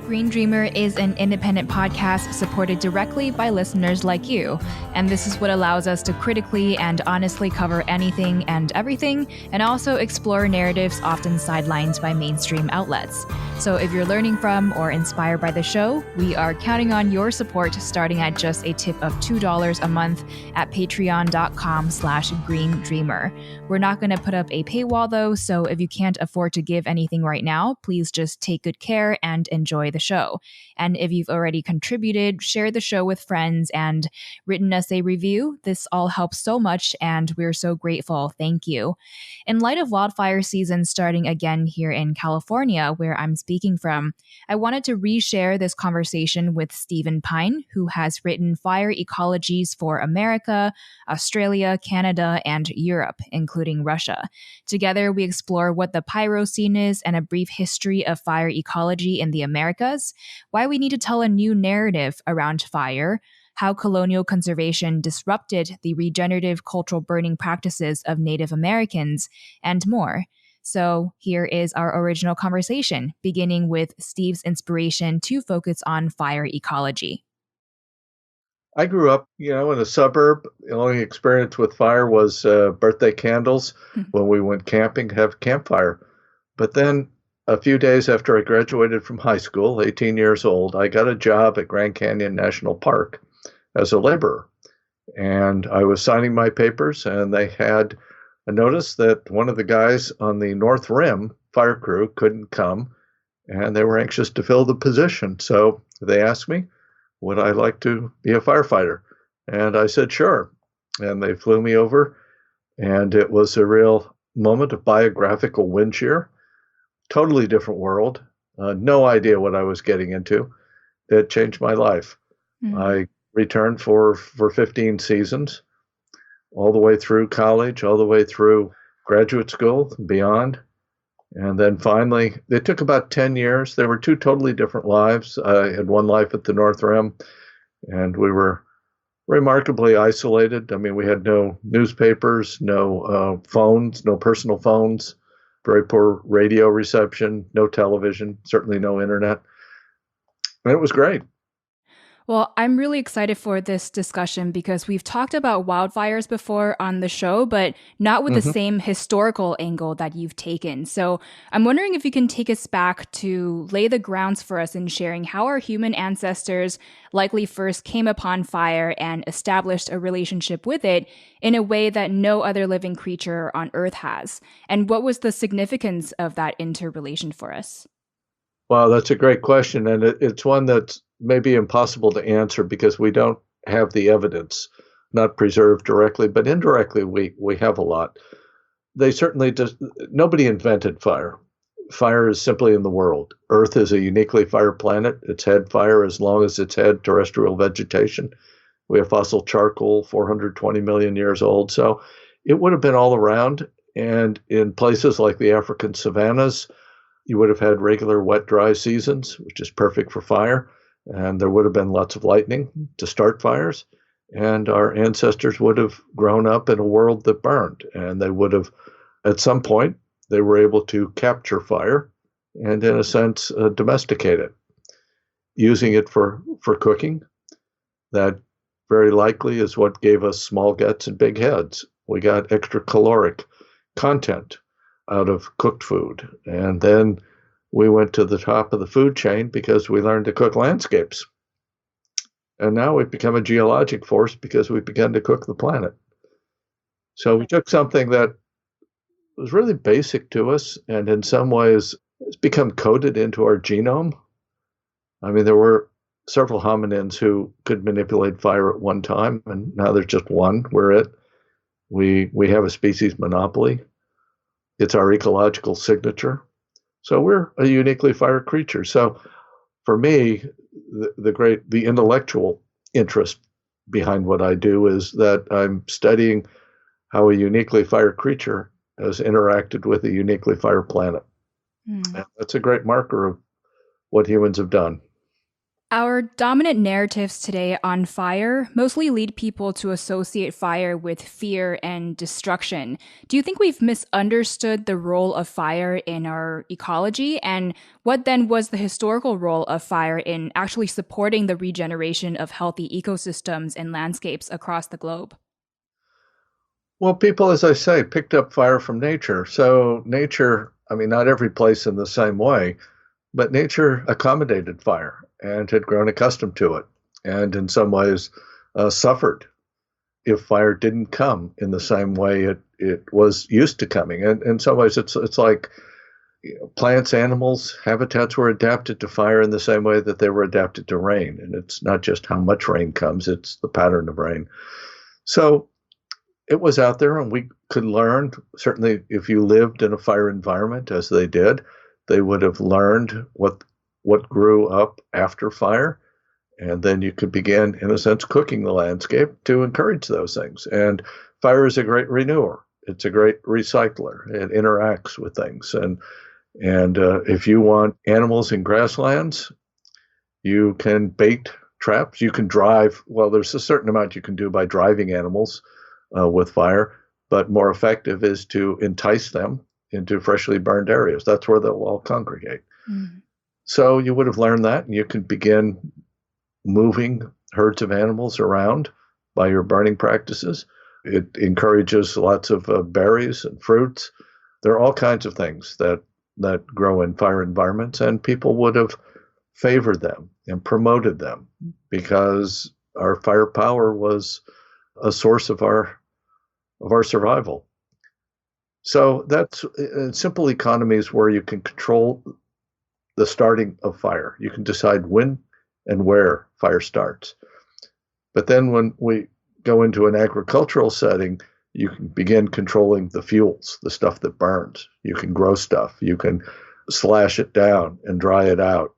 Green Dreamer is an independent podcast supported directly by listeners like you, and this is what allows us to critically and honestly cover anything and everything, and also explore narratives often sidelined by mainstream outlets. So if you're learning from or inspired by the show, we are counting on your support starting at just a tip of $2 a month at patreon.com/greendreamer. We're not going to put up a paywall though, so if you can't afford to give anything right now, please just take good care and enjoy the show. And if you've already contributed, share the show with friends and written us a review. This all helps so much and we're so grateful. Thank you. In light of wildfire season starting again here in California, where I'm speaking from, I wanted to reshare this conversation with Stephen Pine, who has written Fire Ecologies for America, Australia, Canada, and Europe, including Russia. Together, we explore what the pyro scene is and a brief history of fire ecology in the Americas, why we need to tell a new narrative around fire, how colonial conservation disrupted the regenerative cultural burning practices of Native Americans, and more. So here is our original conversation, beginning with Steve's inspiration to focus on fire ecology. I grew up, in a suburb. The only experience with fire was birthday candles when we went camping to have a campfire. But then a few days after I graduated from high school, 18 years old, I got a job at Grand Canyon National Park as a laborer. And I was signing my papers, and they had a notice that one of the guys on the North Rim fire crew couldn't come, and they were anxious to fill the position. So they asked me, would I like to be a firefighter? And I said, sure. And they flew me over, and it was a real moment of biographical wind shear. Totally different world. No idea what I was getting into. It changed my life. I returned for 15 seasons, all the way through college, all the way through graduate school, and beyond. And then finally, it took about 10 years. There were two totally different lives. I had one life at the North Rim, and we were remarkably isolated. I mean, we had no newspapers, no phones, no personal phones, very poor radio reception, no television, certainly no internet. And it was great. Well, I'm really excited for this discussion because we've talked about wildfires before on the show, but not with the same historical angle that you've taken. So I'm wondering if you can take us back to lay the grounds for us in sharing how our human ancestors likely first came upon fire and established a relationship with it in a way that no other living creature on Earth has. And what was the significance of that interrelation for us? Wow, that's a great question. And it's one that's maybe impossible to answer because we don't have the evidence, not preserved directly, but indirectly we have a lot. They certainly nobody invented fire. Fire is simply in the world. Earth is a uniquely fire planet. It's had fire as long as it's had terrestrial vegetation. We have fossil charcoal, 420 million years old. So it would have been all around. And in places like the African savannas, you would have had regular wet, dry seasons, which is perfect for fire. And there would have been lots of lightning to start fires. And our ancestors would have grown up in a world that burned. And they would have, at some point, they were able to capture fire and, in a sense, domesticate it, using it for cooking. That very likely is what gave us small guts and big heads. We got extra caloric content out of cooked food. And then we went to the top of the food chain because we learned to cook landscapes. And now we've become a geologic force because we've begun to cook the planet. So we took something that was really basic to us and in some ways it's become coded into our genome. I mean, there were several hominins who could manipulate fire at one time, and now there's just one. We're it. We have a species monopoly. It's our ecological signature. So we're a uniquely fire creature. So for me, the intellectual interest behind what I do is that I'm studying how a uniquely fire creature has interacted with a uniquely fire planet. And that's a great marker of what humans have done. Our dominant narratives today on fire mostly lead people to associate fire with fear and destruction. Do you think we've misunderstood the role of fire in our ecology? And what then was the historical role of fire in actually supporting the regeneration of healthy ecosystems and landscapes across the globe? Well, people, as I say, picked up fire from nature. So nature, I mean, not every place in the same way, but nature accommodated fire and had grown accustomed to it, and in some ways suffered if fire didn't come in the same way it was used to coming. And in some ways, it's like plants, animals, habitats were adapted to fire in the same way that they were adapted to rain. And it's not just how much rain comes, it's the pattern of rain. So it was out there, and we could learn. Certainly, if you lived in a fire environment, as they did, they would have learned what grew up after fire, and then you could begin, in a sense, cooking the landscape to encourage those things. And fire is a great renewer. It's a great recycler. It interacts with things, and if you want animals in grasslands, you can bait traps. You can drive. Well, there's a certain amount you can do by driving animals with fire, but more effective is to entice them into freshly burned areas. That's where they'll all congregate. Mm. So you would have learned that, and you can begin moving herds of animals around by your burning practices. It encourages lots of berries and fruits. There are all kinds of things that grow in fire environments, and people would have favored them and promoted them because our fire power was a source of our survival. So that's simple economies where you can control the starting of fire. You can decide when and where fire starts. But then when we go into an agricultural setting, you can begin controlling the fuels, the stuff that burns. You can grow stuff. You can slash it down and dry it out.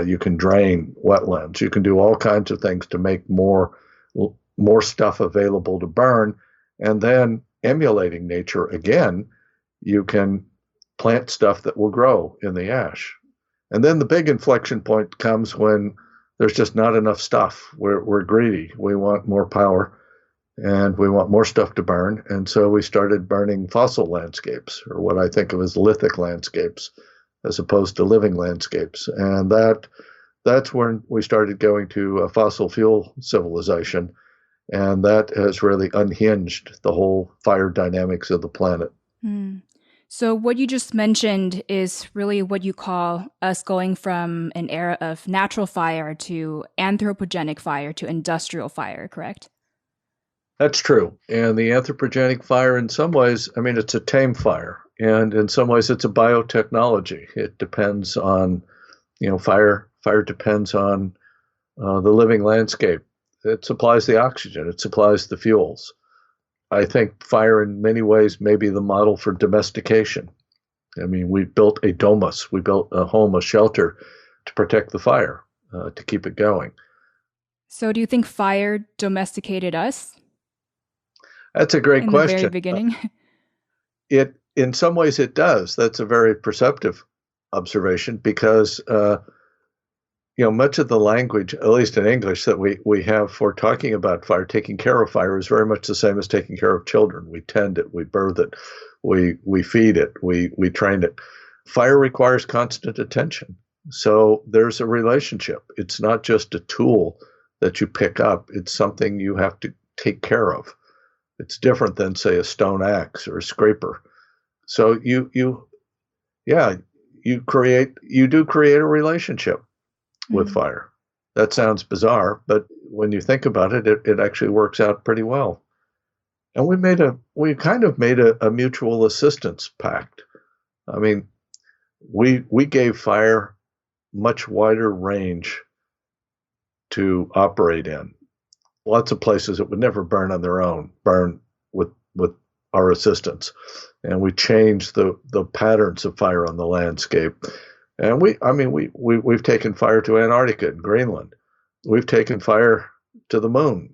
You can drain wetlands. You can do all kinds of things to make more stuff available to burn. And then, emulating nature again, you can plant stuff that will grow in the ash. And then the big inflection point comes when there's just not enough stuff. We're greedy. We want more power, and we want more stuff to burn. And so we started burning fossil landscapes, or what I think of as lithic landscapes, as opposed to living landscapes. And that's when we started going to a fossil fuel civilization. And that has really unhinged the whole fire dynamics of the planet. Mm. So what you just mentioned is really what you call us going from an era of natural fire to anthropogenic fire to industrial fire, correct? That's true. And the anthropogenic fire, in some ways, I mean, it's a tame fire. And in some ways, it's a biotechnology. It depends on, fire depends on the living landscape. It supplies the oxygen. It supplies the fuels. I think fire in many ways may be the model for domestication. I mean, we built a domus. We built a home, a shelter to protect the fire, to keep it going. So do you think fire domesticated us? That's a great question. In the very beginning? In some ways it does. That's a very perceptive observation because much of the language, at least in English, that we have for talking about fire, taking care of fire, is very much the same as taking care of children. We tend it, we birth it, we feed it, we train it. Fire requires constant attention. So there's a relationship. It's not just a tool that you pick up. It's something you have to take care of. It's different than, say, a stone axe or a scraper. So you do create a relationship with fire. That sounds bizarre, but when you think about it, it actually works out pretty well. And we kind of made a mutual assistance pact. I mean, we gave fire much wider range to operate in. Lots of places it would never burn on their own, burn with our assistance. And we changed the patterns of fire on the landscape. And we've taken fire to Antarctica and Greenland. We've taken fire to the moon.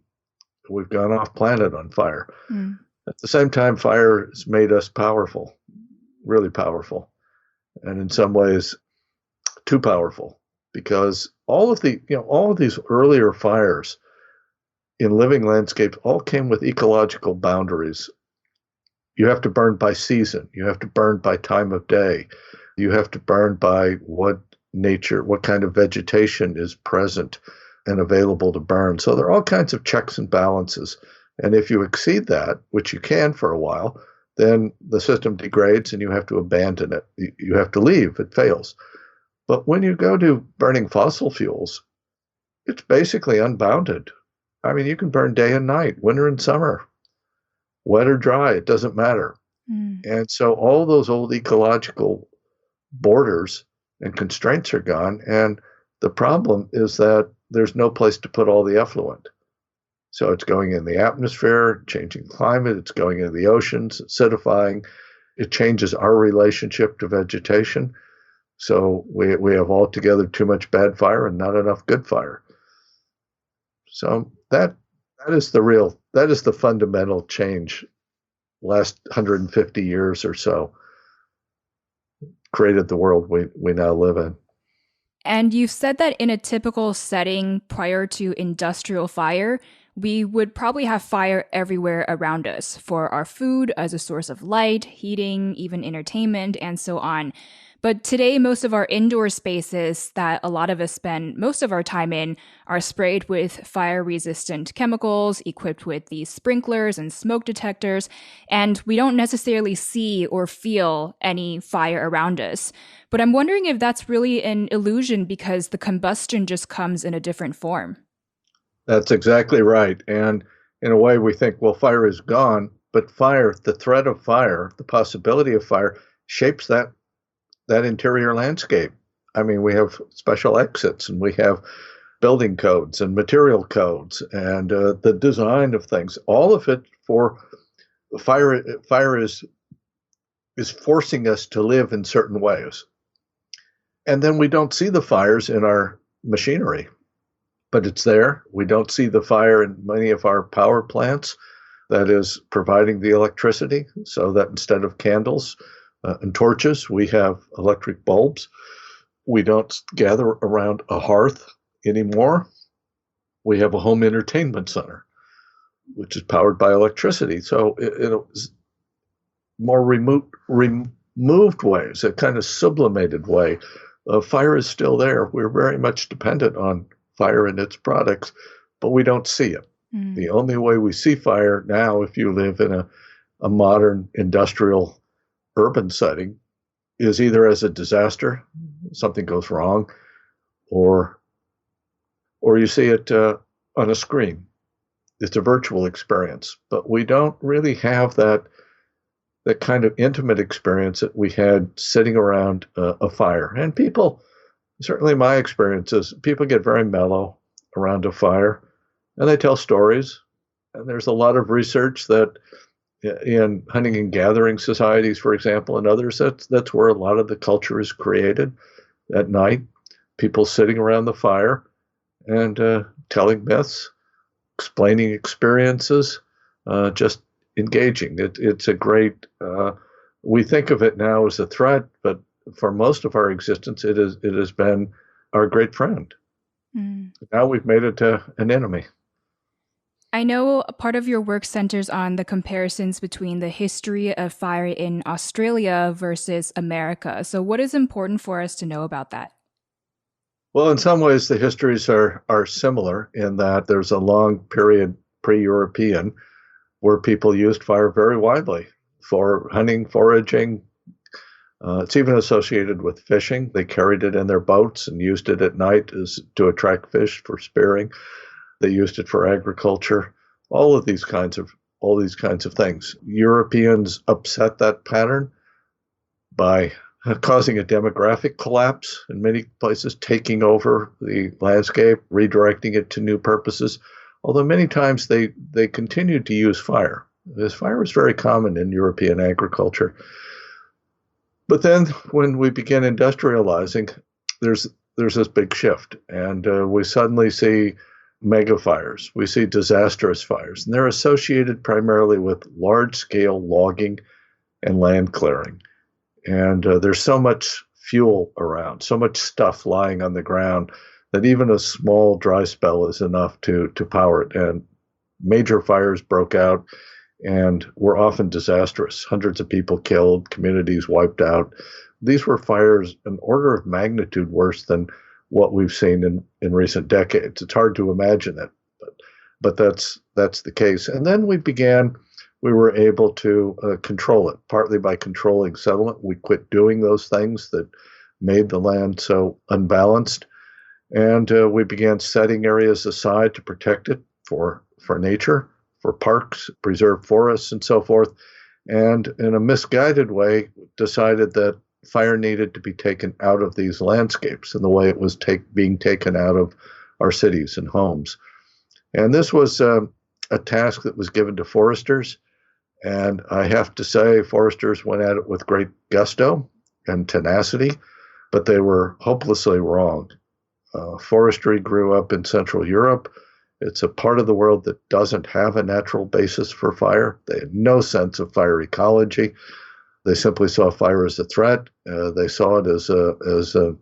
We've gone off planet on fire. Mm. At the same time, fire has made us powerful, really powerful, and in some ways too powerful. because all of these earlier fires in living landscapes all came with ecological boundaries. You have to burn by season. You have to burn by time of day. You have to burn by what kind of vegetation is present and available to burn. So there are all kinds of checks and balances. And if you exceed that, which you can for a while, then the system degrades and you have to abandon it. You have to leave. It fails. But when you go to burning fossil fuels, it's basically unbounded. I mean, you can burn day and night, winter and summer, wet or dry, it doesn't matter. And so all those old ecological borders and constraints are gone. And the problem is that there's no place to put all the effluent. So it's going in the atmosphere, changing climate, it's going into the oceans, acidifying. It changes our relationship to vegetation. So we have altogether too much bad fire and not enough good fire. So that is the fundamental change last 150 years or so created the world we now live in. And you've said that in a typical setting prior to industrial fire, we would probably have fire everywhere around us for our food, as a source of light, heating, even entertainment, and so on. But today, most of our indoor spaces that a lot of us spend most of our time in are sprayed with fire-resistant chemicals, equipped with these sprinklers and smoke detectors, and we don't necessarily see or feel any fire around us. But I'm wondering if that's really an illusion because the combustion just comes in a different form. That's exactly right. And in a way, we think, well, fire is gone, but fire, the threat of fire, the possibility of fire, shapes that interior landscape. I mean, we have special exits and we have building codes and material codes and the design of things. All of it for fire. Fire is forcing us to live in certain ways. And then we don't see the fires in our machinery, but it's there. We don't see the fire in many of our power plants that is providing the electricity, so that instead of candles and torches, we have electric bulbs. We don't gather around a hearth anymore. We have a home entertainment center, which is powered by electricity. So it's more removed ways, a kind of sublimated way. Fire is still there. We're very much dependent on fire and its products, but we don't see it. The only way we see fire now, if you live in a modern industrial urban setting, is either as a disaster, something goes wrong, or you see it on a screen. It's a virtual experience, but we don't really have that kind of intimate experience that we had sitting around a fire. And people, certainly my experience is, people get very mellow around a fire, and they tell stories. And there's a lot of research that in hunting and gathering societies, for example, and others, that's where a lot of the culture is created at night. People sitting around the fire and telling myths, explaining experiences, just engaging. It's a great, we think of it now as a threat, but for most of our existence, it has been our great friend. Now we've made it an enemy. I know part of your work centers on the comparisons between the history of fire in Australia versus America. So what is important for us to know about that? Well, in some ways, the histories are similar in that there's a long period pre-European where people used fire very widely for hunting, foraging. It's even associated with fishing. They carried it in their boats and used it at night to attract fish for spearing. They used it for agriculture. All these kinds of things. Europeans upset that pattern by causing a demographic collapse in many places, taking over the landscape, redirecting it to new purposes. Although many times they continued to use fire. This fire was very common in European agriculture. But then when we begin industrializing, there's this big shift, and we suddenly see mega fires. We see disastrous fires, and they're associated primarily with large-scale logging and land clearing. And there's so much fuel around, so much stuff lying on the ground that even a small dry spell is enough to power it. And major fires broke out and were often disastrous. Hundreds of people killed, communities wiped out. These were fires an order of magnitude worse than what we've seen in recent decades. It's hard to imagine it, but that's the case. And then we were able to control it, partly by controlling settlement. We quit doing those things that made the land so unbalanced. And we began setting areas aside to protect it for nature, for parks, preserved forests, and so forth. And in a misguided way, decided that fire needed to be taken out of these landscapes in the way it was being taken out of our cities and homes. And this was a task that was given to foresters. And I have to say, foresters went at it with great gusto and tenacity, but they were hopelessly wrong. Forestry grew up in Central Europe. It's a part of the world that doesn't have a natural basis for fire. They had no sense of fire ecology. They simply saw fire as a threat. They saw it as an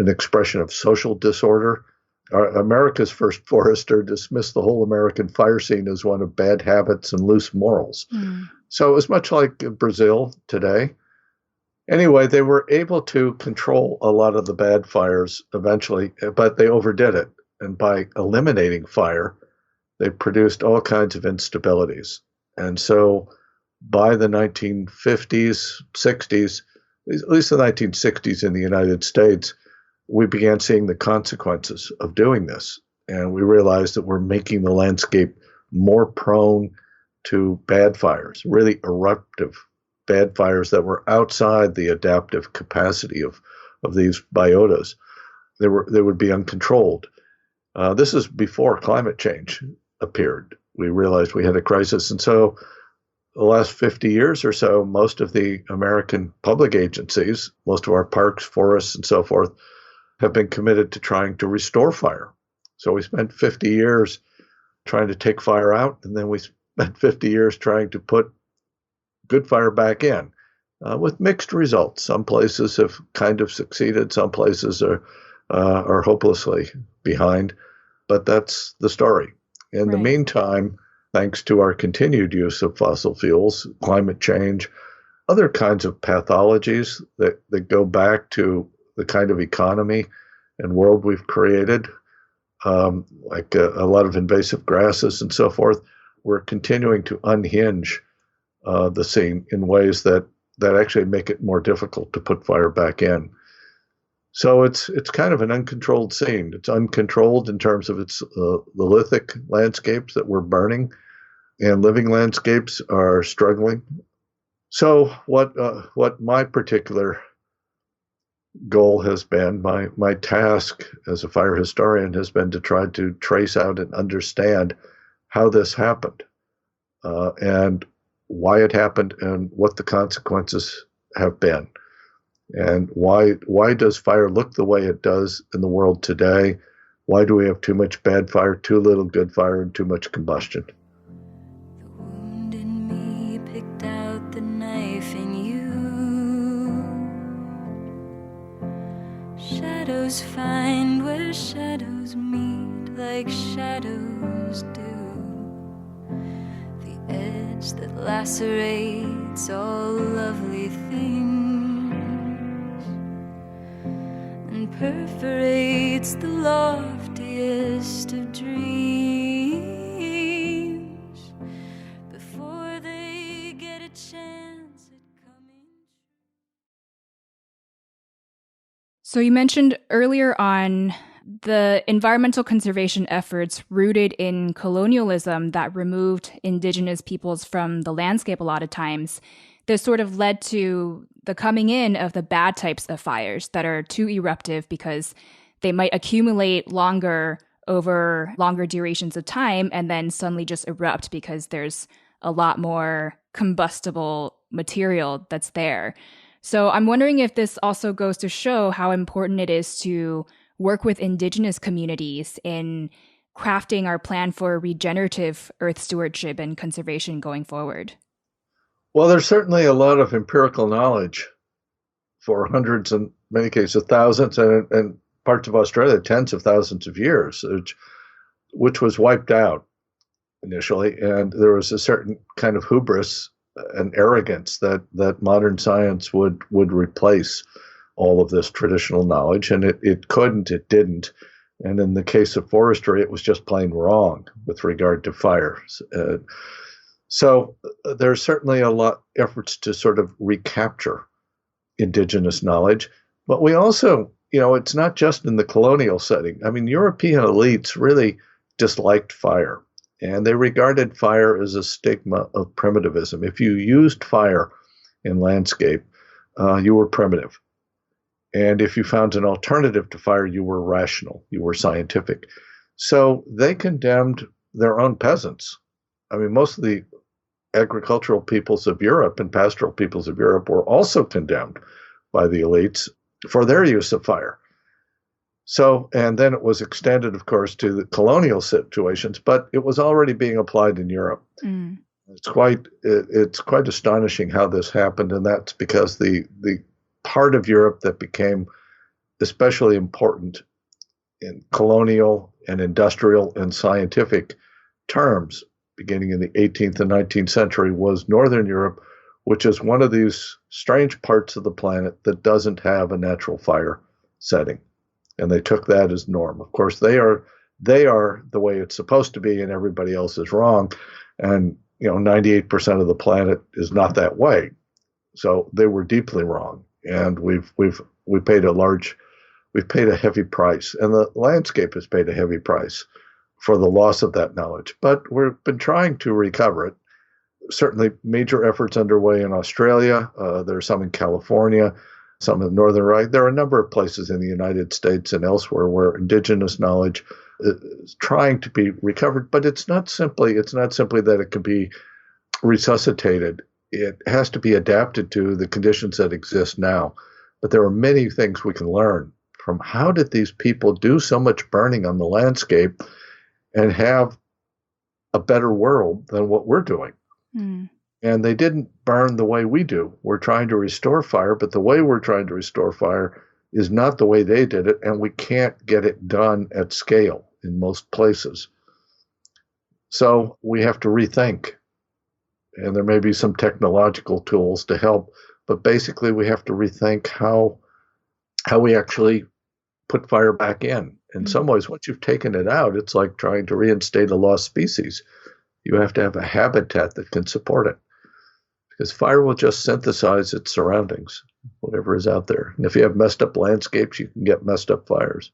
expression of social disorder. America's first forester dismissed the whole American fire scene as one of bad habits and loose morals. So it was much like Brazil today. Anyway, they were able to control a lot of the bad fires eventually, but they overdid it. And by eliminating fire, they produced all kinds of instabilities. And so by the 1950s, 60s, at least the 1960s in the United States, we began seeing the consequences of doing this. And we realized that we're making the landscape more prone to bad fires, really eruptive bad fires that were outside the adaptive capacity of these biotas. They would be uncontrolled. This is before climate change appeared. We realized we had a crisis. And so the last 50 years or so, most of the American public agencies, most of our parks, forests, and so forth, have been committed to trying to restore fire. So we spent 50 years trying to take fire out, and then we spent 50 years trying to put good fire back in, with mixed results. Some places have kind of succeeded. Some places are hopelessly behind. But that's the story. In the meantime, thanks to our continued use of fossil fuels, climate change, other kinds of pathologies that go back to the kind of economy and world we've created, like a lot of invasive grasses and so forth, we're continuing to unhinge the scene in ways that actually make it more difficult to put fire back in. So it's kind of an uncontrolled scene. It's uncontrolled in terms of its the lithic landscapes that we're burning, and living landscapes are struggling. So what my particular goal has been, my task as a fire historian has been to try to trace out and understand how this happened, and why it happened, and what the consequences have been. And why does fire look the way it does in the world today? Why do we have too much bad fire, too little good fire, and too much combustion? The wound in me picked out the knife in you. Shadows find where shadows meet, like shadows do. The edge that lacerates all lovely things and perforates the loftiest of dreams before they get a chance at coming. So you mentioned earlier on the environmental conservation efforts rooted in colonialism that removed indigenous peoples from the landscape a lot of times. This sort of led to the coming in of the bad types of fires that are too eruptive because they might accumulate over longer durations of time and then suddenly just erupt because there's a lot more combustible material that's there. So I'm wondering if this also goes to show how important it is to work with indigenous communities in crafting our plan for regenerative earth stewardship and conservation going forward. Well, there's certainly a lot of empirical knowledge for hundreds, in many cases thousands, and parts of Australia, tens of thousands of years, which was wiped out initially. And there was a certain kind of hubris and arrogance that modern science would replace all of this traditional knowledge, and it couldn't, it didn't. And in the case of forestry, it was just plain wrong with regard to fire. So there's certainly a lot efforts to sort of recapture indigenous knowledge, but we also, it's not just in the colonial setting. I mean, European elites really disliked fire, and they regarded fire as a stigma of primitivism. If you used fire in landscape, you were primitive. And if you found an alternative to fire, you were rational, you were scientific. So they condemned their own peasants. I mean, most of the agricultural peoples of Europe and pastoral peoples of Europe were also condemned by the elites for their use of fire. So, and then it was extended, of course, to the colonial situations, but it was already being applied in Europe. Mm. It's quite astonishing how this happened, and that's because the part of Europe that became especially important in colonial and industrial and scientific terms beginning in the 18th and 19th century was Northern Europe, which is one of these strange parts of the planet that doesn't have a natural fire setting. And they took that as norm. Of course, they are the way it's supposed to be, and everybody else is wrong. And 98% of the planet is not that way. So they were deeply wrong. And we've paid a heavy price, and the landscape has paid a heavy price for the loss of that knowledge. But we've been trying to recover it. Certainly major efforts underway in Australia. There's some in California, some in the northern right. There are a number of places in the United States and elsewhere where indigenous knowledge is trying to be recovered, but it's not simply that it can be resuscitated. It has to be adapted to the conditions that exist now. But there are many things we can learn from how did these people do so much burning on the landscape and have a better world than what we're doing. Mm. And they didn't burn the way we do. We're trying to restore fire, but the way we're trying to restore fire is not the way they did it, and we can't get it done at scale in most places. So we have to rethink. And there may be some technological tools to help, but basically we have to rethink how we actually put fire back in. In some ways, once you've taken it out, it's like trying to reinstate a lost species. You have to have a habitat that can support it, because fire will just synthesize its surroundings, whatever is out there. And if you have messed up landscapes, you can get messed up fires.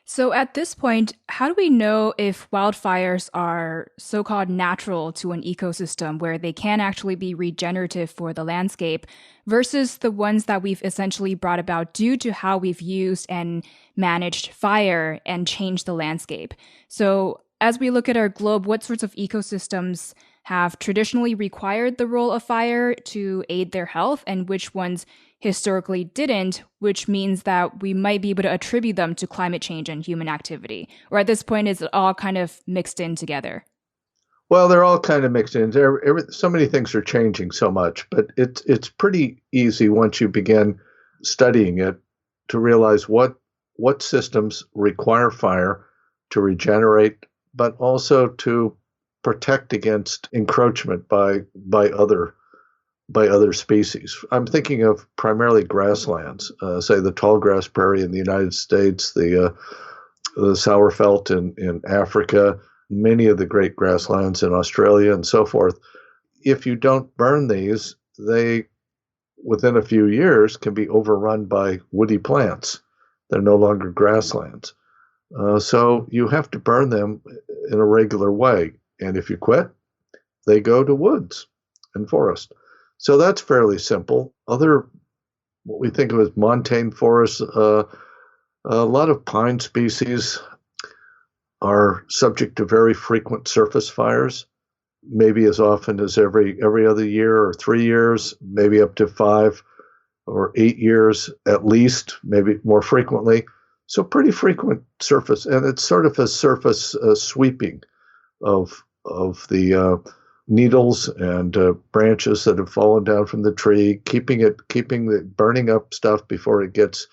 So at this point, how do we know if wildfires are so-called natural to an ecosystem where they can actually be regenerative for the landscape versus the ones that we've essentially brought about due to how we've used and managed fire and changed the landscape? So as we look at our globe, what sorts of ecosystems have traditionally required the role of fire to aid their health and which ones historically didn't, which means that we might be able to attribute them to climate change and human activity? Or at this point, is it all kind of mixed in together? Well, they're all kind of mixed in. So many things are changing so much, but it's pretty easy once you begin studying it to realize what systems require fire to regenerate, but also to protect against encroachment by other species. I'm thinking of primarily grasslands, say the tall grass prairie in the United States, the Sauerfeld in Africa, many of the great grasslands in Australia and so forth. If you don't burn these, they, within a few years, can be overrun by woody plants. They're no longer grasslands. So you have to burn them in a regular way. And if you quit, they go to woods and forest. So that's fairly simple. What we think of as montane forests, a lot of pine species are subject to very frequent surface fires, maybe as often as every other year or 3 years, maybe up to 5 or 8 years at least, maybe more frequently. So pretty frequent surface, and it's sort of a surface sweeping of the needles and branches that have fallen down from the tree, burning up stuff before it gets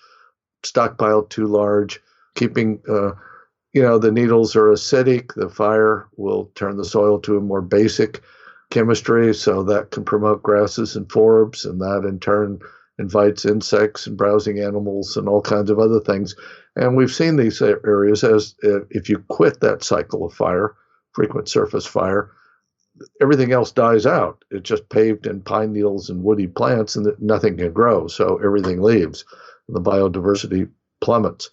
stockpiled too large, keeping, the needles are acidic. The fire will turn the soil to a more basic chemistry, so that can promote grasses and forbs, and that in turn invites insects and browsing animals and all kinds of other things. And we've seen these areas as if you quit that cycle of fire, frequent surface fire, everything else dies out. It's just paved in pine needles and woody plants, and nothing can grow, so everything leaves. The biodiversity plummets.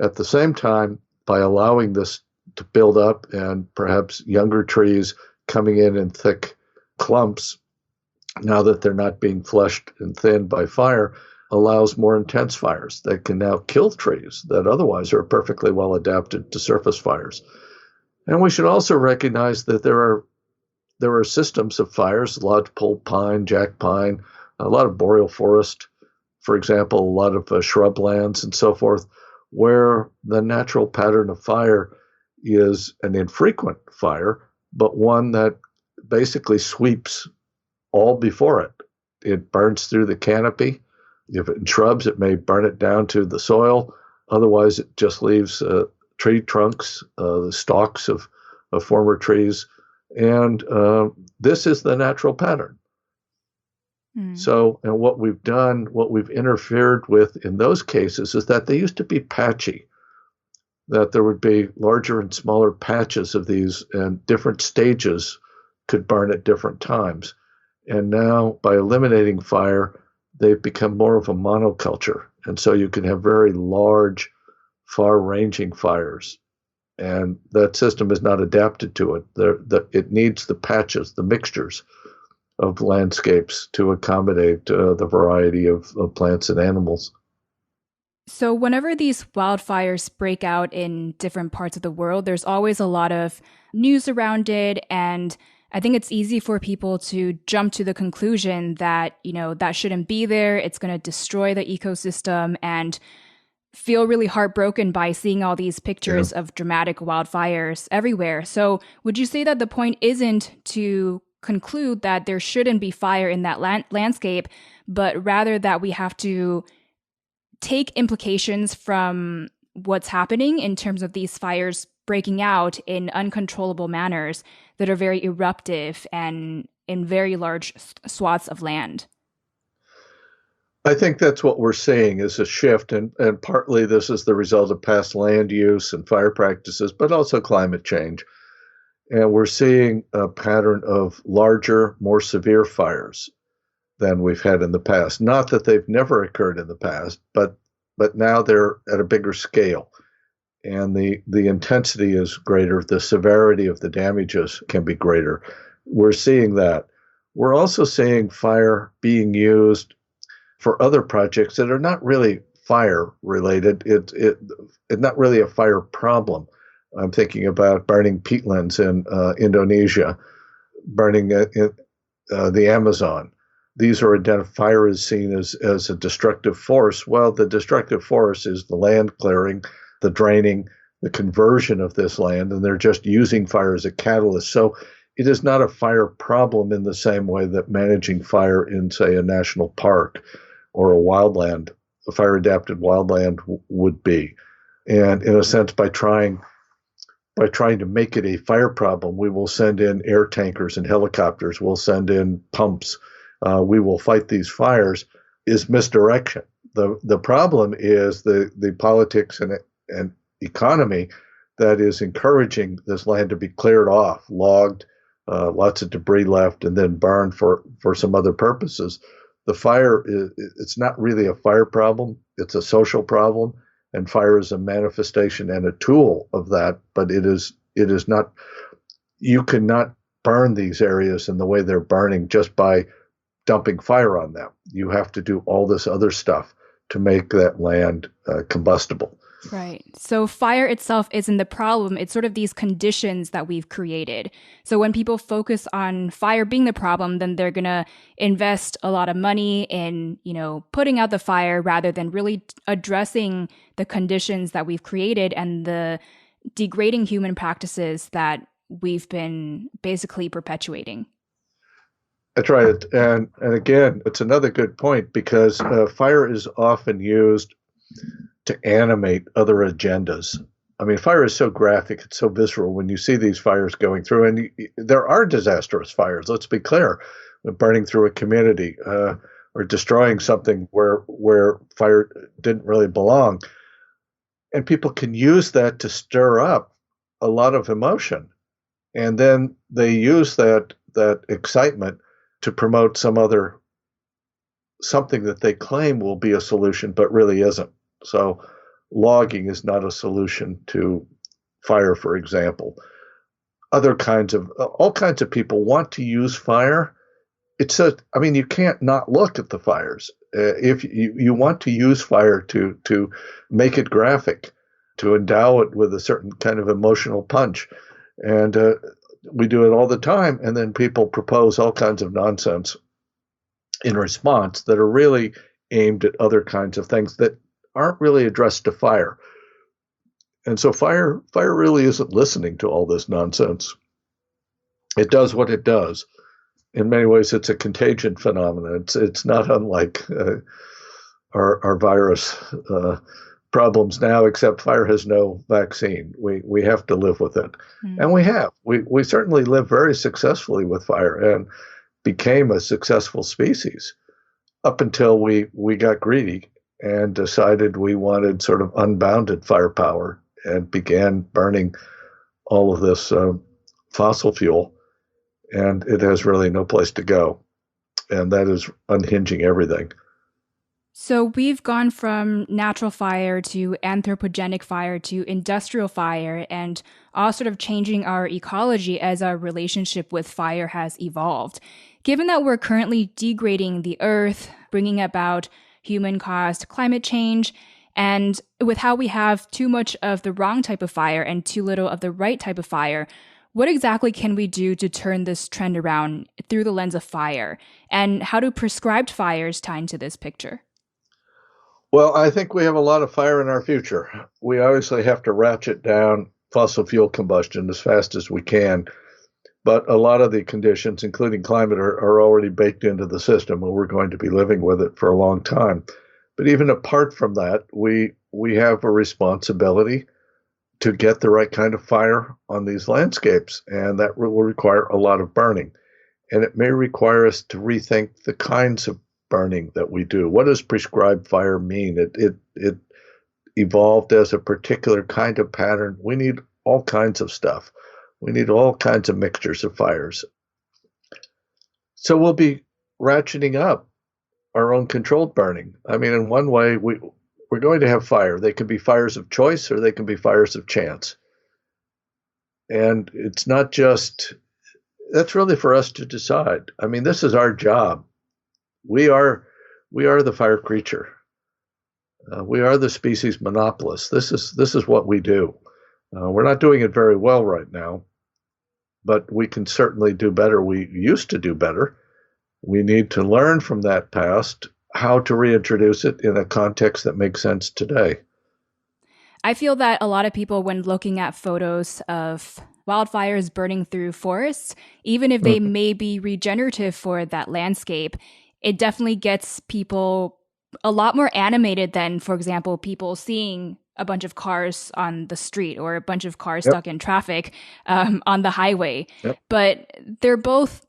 At the same time, by allowing this to build up and perhaps younger trees coming in thick clumps, now that they're not being flushed and thinned by fire, allows more intense fires that can now kill trees that otherwise are perfectly well adapted to surface fires. And we should also recognize that there are systems of fires, lodgepole pine, jack pine, a lot of boreal forest, for example, a lot of shrublands and so forth, where the natural pattern of fire is an infrequent fire, but one that basically sweeps all before it. It burns through the canopy. If it's in shrubs, it may burn it down to the soil. Otherwise, it just leaves tree trunks, the stalks of former trees. And this is the natural pattern. So, and what we've interfered with in those cases is that they used to be patchy, that there would be larger and smaller patches of these, and different stages could burn at different times. And now, by eliminating fire, they've become more of a monoculture. And so you can have very large, far-ranging fires. And that system is not adapted to it. It needs the patches, the mixtures of landscapes to accommodate the variety of plants and animals. So whenever these wildfires break out in different parts of the world, there's always a lot of news around it. And I think it's easy for people to jump to the conclusion that, that shouldn't be there. It's going to destroy the ecosystem, and feel really heartbroken by seeing all these pictures of dramatic wildfires everywhere. So would you say that the point isn't to conclude that there shouldn't be fire in that landscape, but rather that we have to take implications from what's happening in terms of these fires breaking out in uncontrollable manners that are very eruptive and in very large swaths of land? I think that's what we're seeing is a shift, and partly this is the result of past land use and fire practices, but also climate change. And we're seeing a pattern of larger, more severe fires than we've had in the past. Not that they've never occurred in the past, but now they're at a bigger scale. And the intensity is greater. The severity of the damages can be greater. We're seeing that. We're also seeing fire being used for other projects that are not really fire related. It's not really a fire problem. I'm thinking about burning peatlands in Indonesia, burning the Amazon. These are fire is seen as a destructive force. Well, the destructive force is the land clearing, the draining, the conversion of this land, and they're just using fire as a catalyst. So it is not a fire problem in the same way that managing fire in, say, a national park or a wildland, a fire-adapted wildland would be. And in a sense, by trying to make it a fire problem, we will send in air tankers and helicopters. We'll send in pumps. We will fight these fires. Is misdirection. The problem is the politics and economy that is encouraging this land to be cleared off, logged, lots of debris left, and then burned for some other purposes. The fire it's not really a fire problem. It's a social problem. And fire is a manifestation and a tool of that, but it is not, you cannot burn these areas in the way they're burning just by dumping fire on them. You have to do all this other stuff to make that land combustible. Right. So fire itself isn't the problem. It's sort of these conditions that we've created. So when people focus on fire being the problem, then they're going to invest a lot of money in, putting out the fire rather than really addressing the conditions that we've created and the degrading human practices that we've been basically perpetuating. That's right. And again, it's another good point because fire is often used to animate other agendas. I mean, fire is so graphic, it's so visceral when you see these fires going through, and there are disastrous fires, let's be clear, burning through a community or destroying something where fire didn't really belong. And people can use that to stir up a lot of emotion. And then they use that excitement to promote something that they claim will be a solution, but really isn't. So logging is not a solution to fire, for example. All kinds of people want to use fire. You can't not look at the fires. If you want to use fire to make it graphic, to endow it with a certain kind of emotional punch. And we do it all the time. And then people propose all kinds of nonsense in response that are really aimed at other kinds of things that aren't really addressed to fire. And so fire really isn't listening to all this nonsense. It does what it does. In many ways, it's a contagion phenomenon. It's not unlike our virus problems now, except fire has no vaccine. We have to live with it. And we have. We certainly live very successfully with fire and became a successful species up until we got greedy and decided we wanted sort of unbounded firepower and began burning all of this fossil fuel. And it has really no place to go. And that is unhinging everything. So we've gone from natural fire to anthropogenic fire to industrial fire, and all sort of changing our ecology as our relationship with fire has evolved. Given that we're currently degrading the earth, bringing about human-caused climate change, and with how we have too much of the wrong type of fire and too little of the right type of fire, what exactly can we do to turn this trend around through the lens of fire? And how do prescribed fires tie into this picture? Well, I think we have a lot of fire in our future. We obviously have to ratchet down fossil fuel combustion as fast as we can. But a lot of the conditions, including climate, are already baked into the system, and we're going to be living with it for a long time. But even apart from that, we have a responsibility to get the right kind of fire on these landscapes, and that will require a lot of burning. And it may require us to rethink the kinds of burning that we do. What does prescribed fire mean? It evolved as a particular kind of pattern. We need all kinds of stuff. We need all kinds of mixtures of fires. So we'll be ratcheting up our own controlled burning. I mean, in one way, we're going to have fire. They can be fires of choice or they can be fires of chance. And it's not just, that's really for us to decide. I mean, this is our job. We are the fire creature. We are the species monopolist. This is what we do. We're not doing it very well right now, but we can certainly do better. We used to do better. We need to learn from that past how to reintroduce it in a context that makes sense today. I feel that a lot of people, when looking at photos of wildfires burning through forests, even if they may be regenerative for that landscape, it definitely gets people a lot more animated than, for example, people seeing a bunch of cars on the street or a bunch of cars stuck in traffic on the highway. But they're both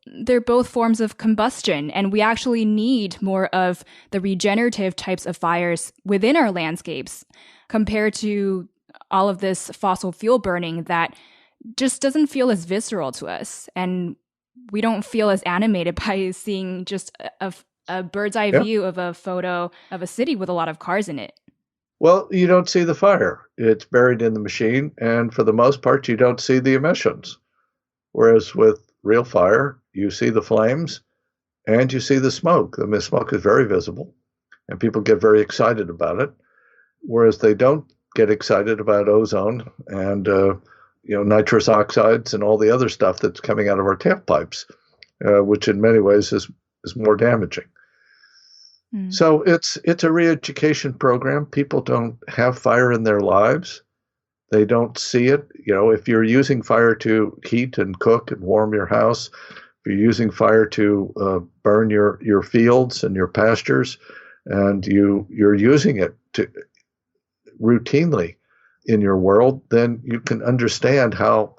forms of combustion, and we actually need more of the regenerative types of fires within our landscapes compared to all of this fossil fuel burning that just doesn't feel as visceral to us. And we don't feel as animated by seeing just a bird's eye view of a photo of a city with a lot of cars in it. Well, you don't see the fire. It's buried in the machine, and for the most part, you don't see the emissions. Whereas with real fire, you see the flames and you see the smoke. The smoke is very visible, and people get very excited about it, whereas they don't get excited about ozone and nitrous oxides and all the other stuff that's coming out of our tailpipes, which in many ways is more damaging. So it's a re-education program. People don't have fire in their lives. They don't see it. If you're using fire to heat and cook and warm your house, if you're using fire to burn your fields and your pastures, and you're using it routinely in your world, then you can understand how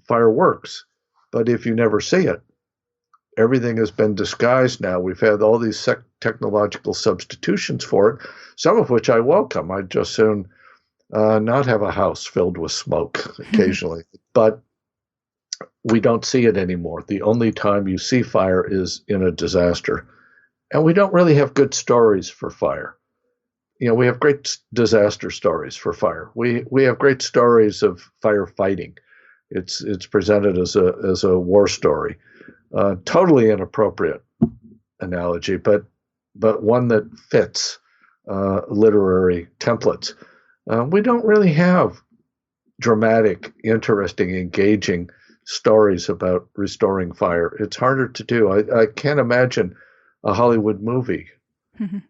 fire works. But if you never see it, everything has been disguised now. We've had all these technological substitutions for it, some of which I welcome. I'd just soon not have a house filled with smoke occasionally. But we don't see it anymore. The only time you see fire is in a disaster. And we don't really have good stories for fire. We have great disaster stories for fire. We have great stories of firefighting. It's presented as a war story. Totally inappropriate analogy, but one that fits literary templates. We don't really have dramatic, interesting, engaging stories about restoring fire. It's harder to do. I can't imagine a Hollywood movie. Mhm.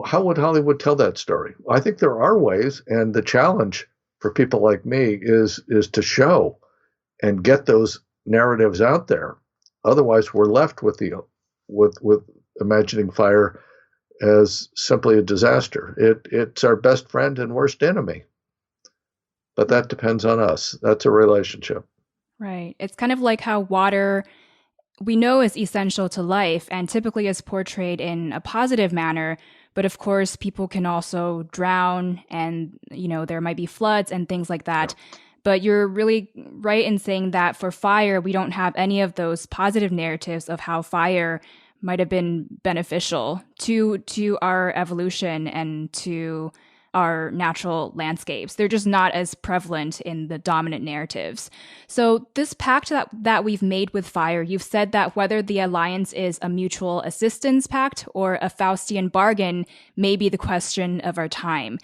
How would Hollywood tell that story? I think there are ways, and the challenge for people like me is to show and get those narratives out there. Otherwise, we're left with imagining fire as simply a disaster. It's our best friend and worst enemy. But that depends on us. That's a relationship. Right. It's kind of like how water we know is essential to life and typically is portrayed in a positive manner. But of course, people can also drown and, there might be floods and things like that. But you're really right in saying that for fire, we don't have any of those positive narratives of how fire might have been beneficial to our evolution and to our natural landscapes. They're just not as prevalent in the dominant narratives. So this pact that we've made with fire, you've said that whether the alliance is a mutual assistance pact or a Faustian bargain may be the question of our time.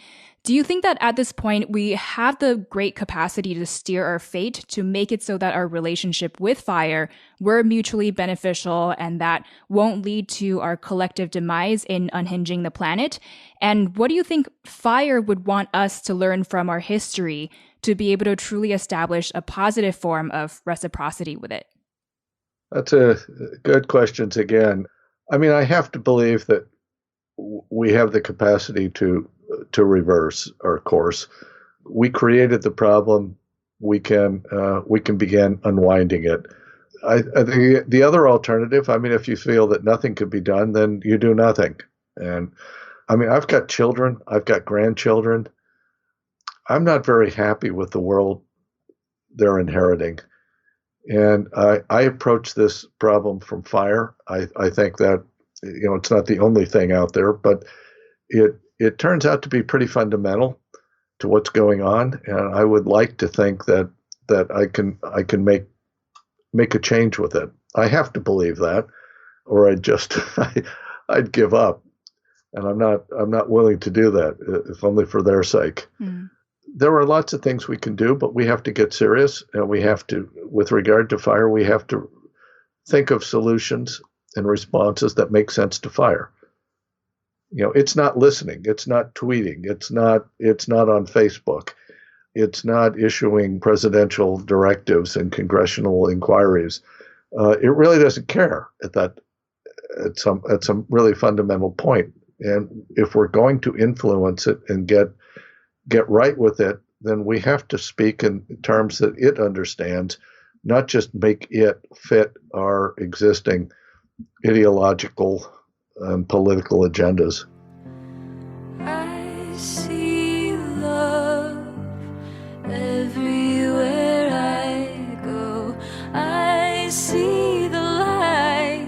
Do you think that at this point we have the great capacity to steer our fate to make it so that our relationship with fire were mutually beneficial and that won't lead to our collective demise in unhinging the planet? And what do you think fire would want us to learn from our history to be able to truly establish a positive form of reciprocity with it? That's a good questions again. I mean, I have to believe that we have the capacity to reverse our course. We created the problem. We can begin unwinding it. I think the other alternative, I mean, if you feel that nothing could be done, then you do nothing. And I mean, I've got children, I've got grandchildren. I'm not very happy with the world they're inheriting. And I approach this problem from fire. I think that, it's not the only thing out there, but it turns out to be pretty fundamental to what's going on. And I would like to think that I can make a change with it. I have to believe that, or I'd give up. And I'm not willing to do that, if only for their sake. Mm. There are lots of things we can do, but we have to get serious, and we have to, with regard to fire, we have to think of solutions and responses that make sense to fire. It's not listening, it's not tweeting, it's not on Facebook, it's not issuing presidential directives and congressional inquiries. It really doesn't care at some really fundamental point. And if we're going to influence it and get right with it, then we have to speak in terms that it understands, not just make it fit our existing ideological and political agendas. I see love everywhere I go. I see the light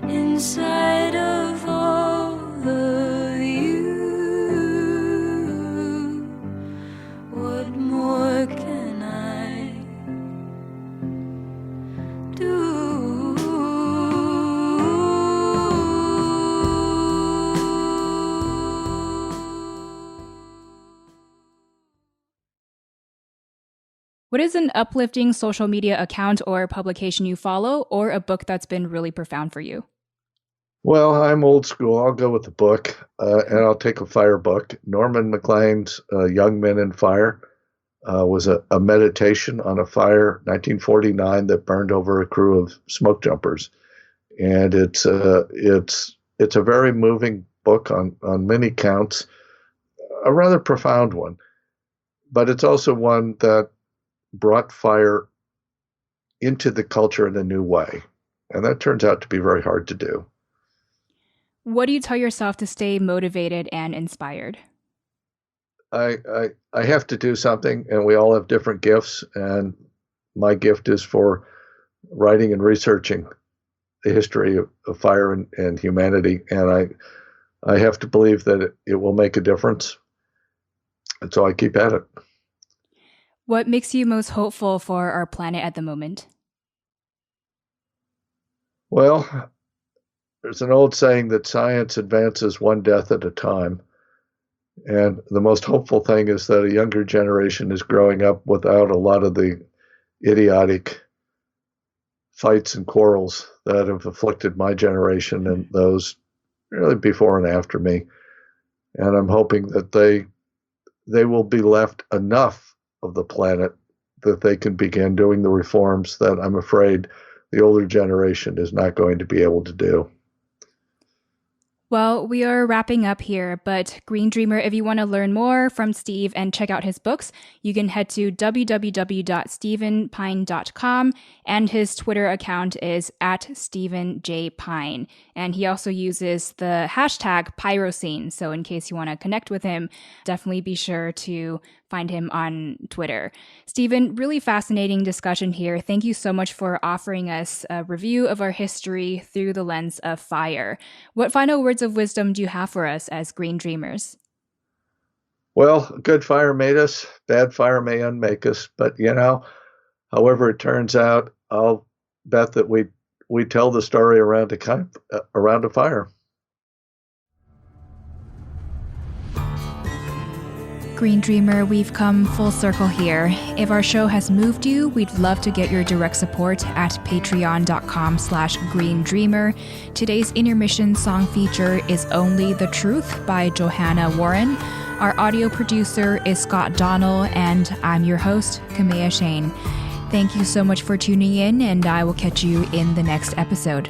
inside of all of you. What more can I do? What is an uplifting social media account or publication you follow, or a book that's been really profound for you? Well, I'm old school. I'll go with the book, and I'll take a fire book. Norman MacLean's Young Men in Fire. was a meditation on a fire, 1949, that burned over a crew of smoke jumpers. And it's a very moving book on many counts, a rather profound one. But it's also one that brought fire into the culture in a new way. And that turns out to be very hard to do. What do you tell yourself to stay motivated and inspired? I have to do something, and we all have different gifts. And my gift is for writing and researching the history of fire and humanity. And I have to believe that it will make a difference. And so I keep at it. What makes you most hopeful for our planet at the moment? Well, there's an old saying that science advances one death at a time. And the most hopeful thing is that a younger generation is growing up without a lot of the idiotic fights and quarrels that have afflicted my generation and those really before and after me. And I'm hoping that they will be left enough of the planet that they can begin doing the reforms that I'm afraid the older generation is not going to be able to do. Well, we are wrapping up here, but Green Dreamer, if you want to learn more from Steve and check out his books, you can head to www.stephenpine.com, and his Twitter account is @StephenJPine. And he also uses the hashtag Pyrocene, so in case you want to connect with him, definitely be sure to find him on Twitter. Stephen, really fascinating discussion here. Thank you so much for offering us a review of our history through the lens of fire. What final words of wisdom do you have for us as Green Dreamers? Well, good fire made us, bad fire may unmake us. But, however it turns out, I'll bet that we tell the story around a fire. Green Dreamer, we've come full circle here. If our show has moved you, we'd love to get your direct support at patreon.com/greendreamer. Today's intermission song feature is Only the Truth by Johanna Warren. Our audio producer is Scott Donnell, and I'm your host, Kamea Shane. Thank you so much for tuning in, and I will catch you in the next episode.